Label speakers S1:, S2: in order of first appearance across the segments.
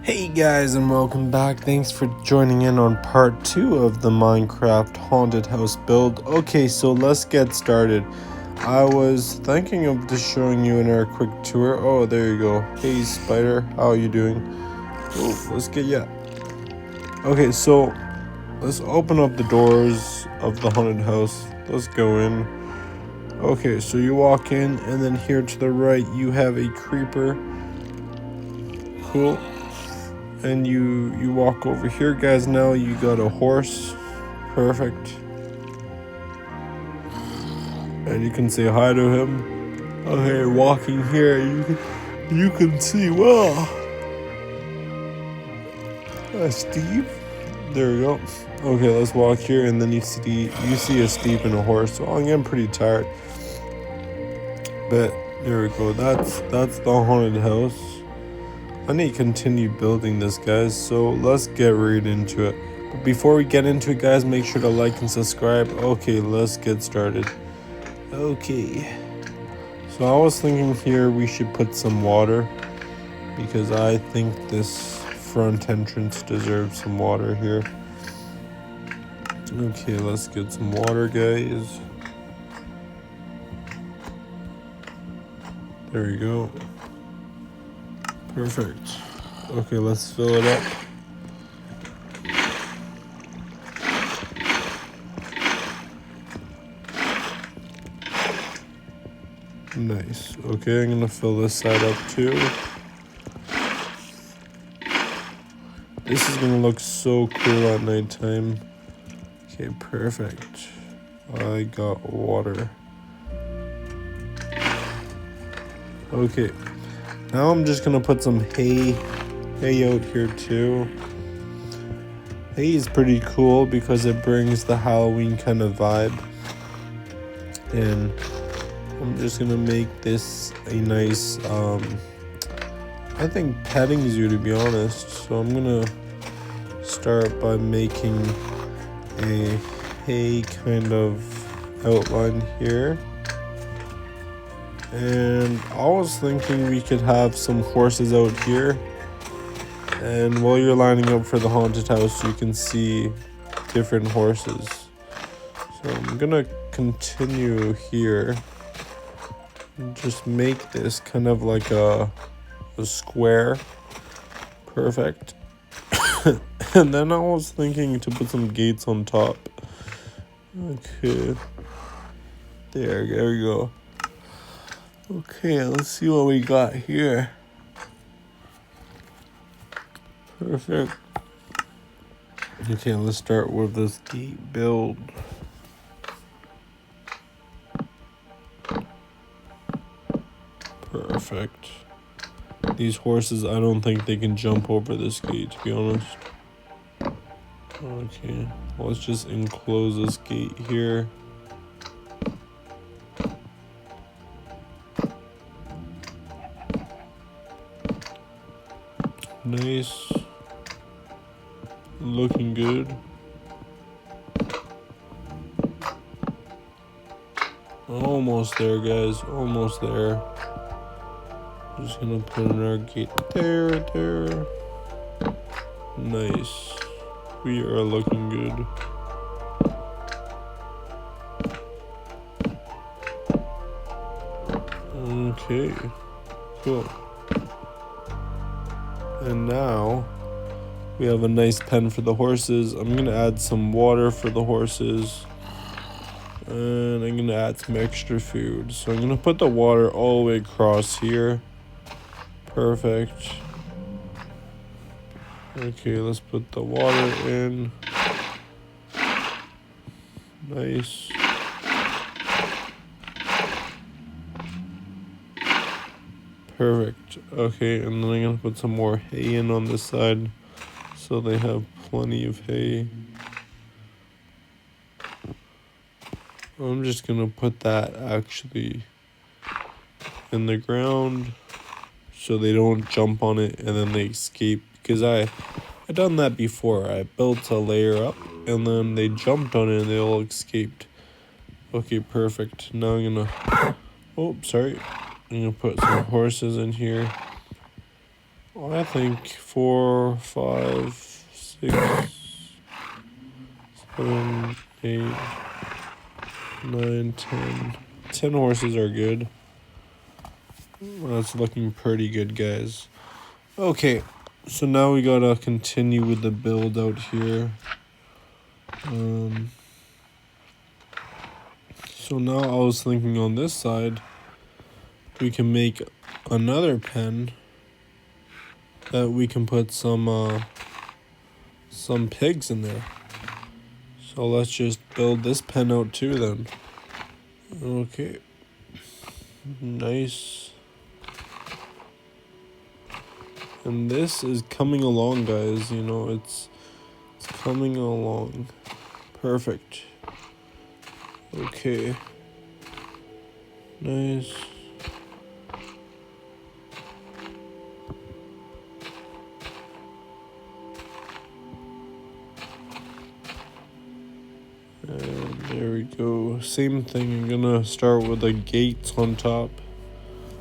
S1: Hey guys, and welcome back. Thanks for joining in on part 2 of the Minecraft haunted house build. Okay, so let's get started. I was thinking of just showing you in our quick tour. Oh, there you go. Hey Spider, how are you doing? Oh, let's get ya. Okay, so let's open up the doors of the haunted house. Let's go in. Okay, so you walk in, and then here to the right you have a creeper. Cool. And you walk over here, guys. Now you got a horse. Perfect. And you can say hi to him. Okay, walking here, you can see, wow, Steve. There we go. Okay, let's walk here, and then you see a Steve and a horse. So I'm getting pretty tired, but there we go. That's the haunted house. I need to continue building this, guys, so let's get right into it. But before we get into it, guys, make sure to like and subscribe. Okay, let's get started. Okay, so I was thinking here we should put some water, because I think this front entrance deserves some water here. Okay, let's get some water, guys. There we go. Perfect. Okay, let's fill it up. Nice. Okay, I'm gonna fill this side up too. This is gonna look so cool at nighttime. Okay, perfect. I got water. Okay, now I'm just gonna put some hay out here too. Hay is pretty cool because it brings the Halloween kind of vibe. And I'm just gonna make this a nice, I think petting zoo, to be honest. So I'm gonna start by making a hay kind of outline here. And I was thinking we could have some horses out here. And while you're lining up for the haunted house, you can see different horses. So I'm gonna continue here and just make this kind of like a square. Perfect. And then I was thinking to put some gates on top. Okay. There we go. Okay, let's see what we got here. Perfect. Okay, let's start with this gate build. Perfect. These horses, I don't think they can jump over this gate, to be honest. Okay, let's just enclose this gate here. Nice. Looking good. Almost there, guys. Almost there. Just gonna put in our gate there. Nice. We are looking good. Okay, cool. And now we have a nice pen for the horses. I'm gonna add some water for the horses. And I'm gonna add some extra food. So I'm gonna put the water all the way across here. Perfect. Okay, let's put the water in. Nice. Perfect. Okay, and then I'm gonna put some more hay in on this side so they have plenty of hay. I'm just gonna put that actually in the ground so they don't jump on it and then they escape, because I done that before. I built a layer up and then they jumped on it and they all escaped. Okay, perfect. Now I'm gonna, oh, sorry. I'm gonna put some horses in here. I think 4, 5, 6, 7, 8, 9, 10. 10 horses are good. That's looking pretty good, guys. Okay, so now we gotta continue with the build out here. So now I was thinking on this side, we can make another pen that we can put some pigs in there. So let's just build this pen out too then. Okay. Nice. And this is coming along, guys. You know, it's coming along. Perfect. Okay. Nice. And there we go. Same thing. I'm gonna start with the gates on top.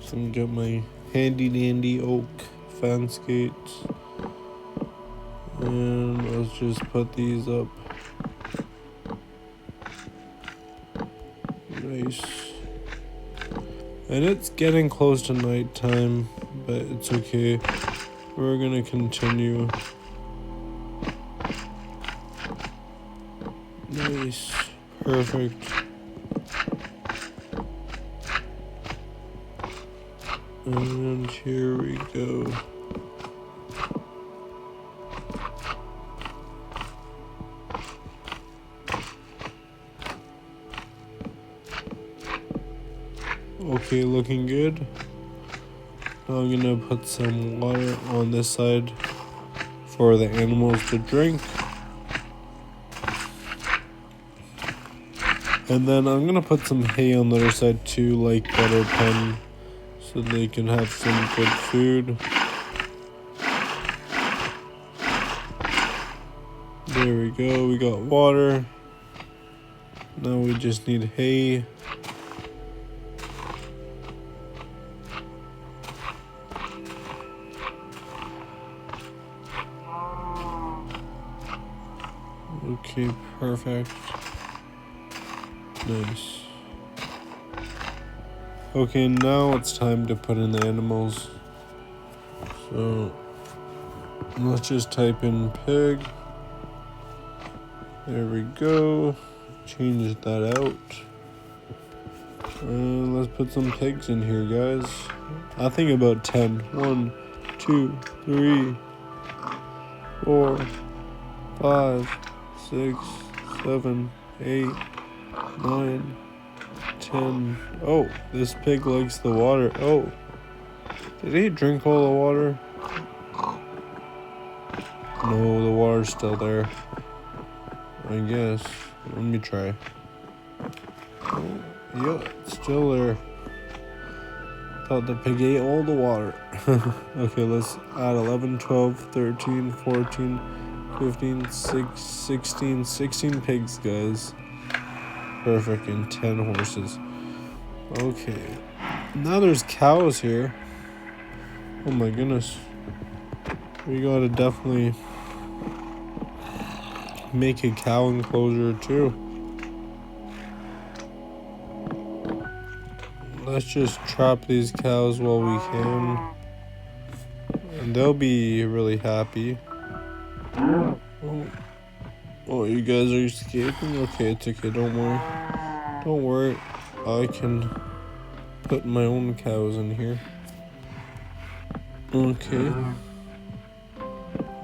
S1: So I'm gonna get my handy dandy oak fence gates. And let's just put these up. Nice. And it's getting close to nighttime, but it's okay. We're gonna continue. Nice. Perfect. And here we go. Okay, looking good. Now I'm gonna put some water on this side for the animals to drink. And then I'm gonna put some hay on the other side too, like better pen, so they can have some good food. There we go, we got water. Now we just need hay. Okay, perfect. Nice. Okay, now it's time to put in the animals. So let's just type in pig. There we go. Change that out. And let's put some pigs in here, guys. I think about 10. 1, 2, 3, 4, 5, 6, 7, 8, 9, 10. Oh, this pig likes the water. Oh, did he drink all the water? No, the water's still there. I guess. Let me try. Oh, yeah, it's still there. Thought the pig ate all the water. Okay, let's add 11, 12, 13, 14, 15, 16 pigs, guys. Perfect, and 10 horses. Okay. Now there's cows here. Oh my goodness. We gotta definitely make a cow enclosure too. Let's just trap these cows while we can. And they'll be really happy. Oh, you guys are escaping? Okay, it's okay, don't worry. Don't worry. I can put my own cows in here. Okay.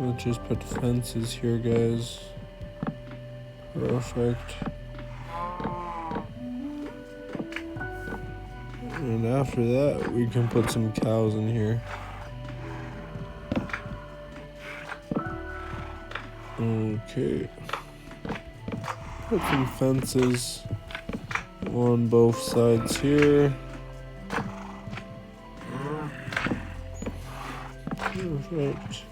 S1: Let's just put fences here, guys. Perfect. And after that, we can put some cows in here. Okay. Put some fences on both sides here. Perfect.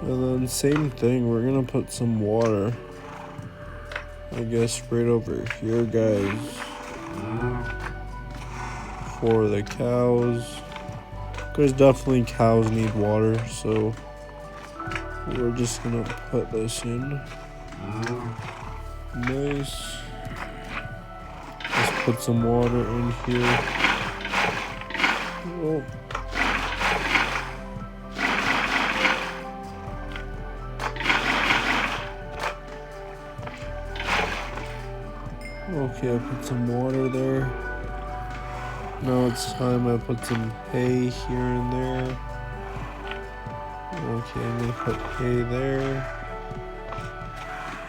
S1: And then same thing, we're gonna put some water. I guess right over here, guys. For the cows. Because definitely cows need water, so we're just gonna put this in. Nice. Let's put some water in here. Oh. Okay, I put some water there. Now it's time I put some hay here and there. Okay, I'm gonna put hay there.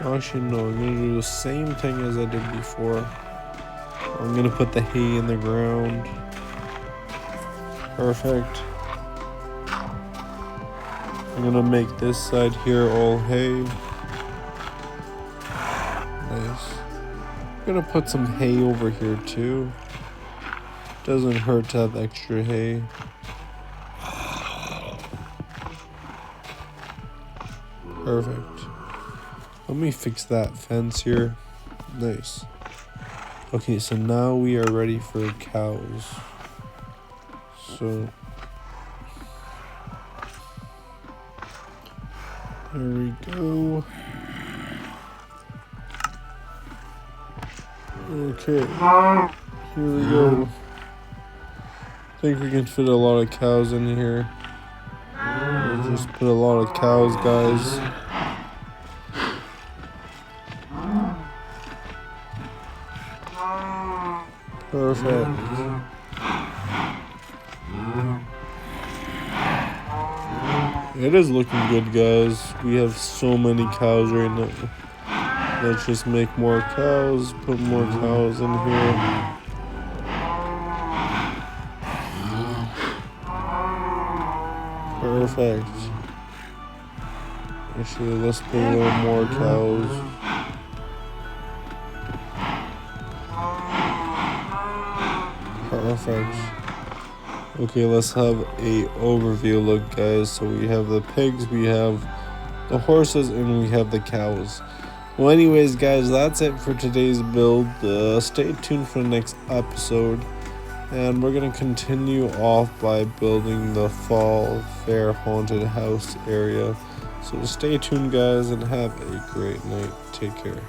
S1: Actually, no, I'm gonna do the same thing as I did before. I'm gonna put the hay in the ground. Perfect. I'm gonna make this side here all hay. Nice. I'm gonna put some hay over here too. Doesn't hurt to have extra hay. Perfect. Let me fix that fence here. Nice. Okay, so now we are ready for cows. So there we go. Okay, here we go. I think we can fit a lot of cows in here. We'll just put a lot of cows, guys. Perfect. It is looking good, guys. We have so many cows right now. Let's just make more cows, put more cows in here. Perfect. Actually, let's put a little more cows. Perfect. Okay, let's have a overview look, guys. So we have the pigs, we have the horses, and we have the cows. Well, anyways, guys, that's it for today's build. Stay tuned for the next episode. And we're going to continue off by building the Fall Fair Haunted House area. So stay tuned, guys, and have a great night. Take care.